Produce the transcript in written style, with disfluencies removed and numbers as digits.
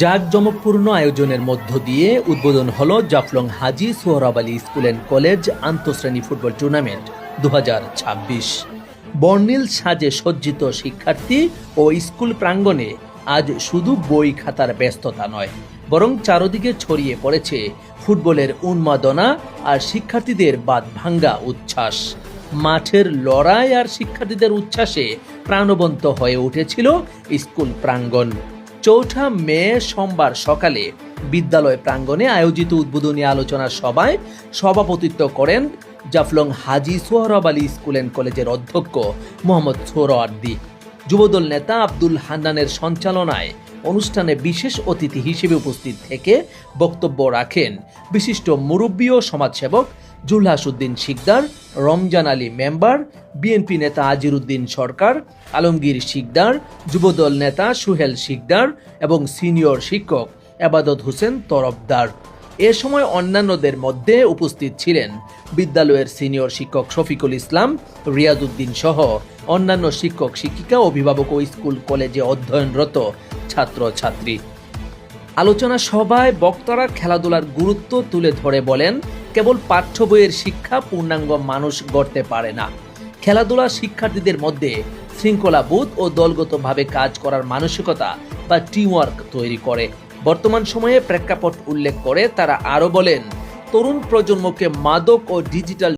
জাঁকজমকপূর্ণ আয়োজনের মধ্য দিয়ে উদ্বোধন হলো Jaflong Haji Sohrab Ali school and college আন্তঃশ্রেণী ফুটবল টুর্নামেন্ট 2026। বর্ণিল সাজে সজ্জিত শিক্ষার্থী ও স্কুল প্রাঙ্গণে আজ শুধু বই খাতার ব্যস্ততা নয়, বরং চারদিকে ছড়িয়ে পড়েছে ফুটবলের উন্মাদনা আর শিক্ষার্থীদের বাদ ভাঙ্গা উচ্ছ্বাস। মাঠের লড়াই আর শিক্ষার্থীদের উচ্ছ্বাসে প্রাণবন্ত হয়ে উঠেছিল স্কুল প্রাঙ্গণ। 4 মে সোমবার সকালে বিদ্যালয় প্রাঙ্গণে আয়োজিত উদ্বোধনী আলোচনা সভায় সভাপতিত্ব করেন জাফলং হাজী সোহরাব আলী স্কুল অ্যান্ড কলেজের অধ্যক্ষ মোহাম্মদ সোহরাওয়ার্দী। যুবদল নেতা আব্দুল হান্নানের সঞ্চালনায় অনুষ্ঠানে বিশেষ অতিথি হিসেবে উপস্থিত থেকে বক্তব্য রাখেন বিশিষ্ট মুরব্বী ও সমাজসেবক জুলহাস উদ্দিন শিকদার, রমজান আলী মেম্বার, বিএনপি নেতা আজির উদ্দিন সরকার, আলমগীর শিকদার, যুবদল নেতা সুহেল শিকদার এবং সিনিয়র শিক্ষক এবাদত হোসেন তরফদার। এ সময় অন্যান্যদের মধ্যে উপস্থিত ছিলেন বিদ্যালয়ের সিনিয়র শিক্ষক শফিকুল ইসলাম, রিয়াদ উদ্দিন সহ অন্যান্য শিক্ষক শিক্ষিকা, অভিভাবক ও স্কুল কলেজে অধ্যয়নরত ছাত্রছাত্রী। আলোচনা সভায় বক্তারা খেলাধুলার গুরুত্ব তুলে ধরে বলেন, কেবল পাঠ্য বইয়ের শিক্ষা পূর্ণাঙ্গ মানুষ গড়তে পারে না। খেলাধুলা শিক্ষার্থীদের মধ্যে শৃঙ্খলাবোধ ও দলগতভাবে কাজ করার মানসিকতা বা টিমওয়ার্ক তৈরি করে। বর্তমান সময়ে প্রেক্ষাপট উল্লেখ করে তারা আরও বলেন, তরুণ প্রজন্মকে মাদক ও ডিজিটাল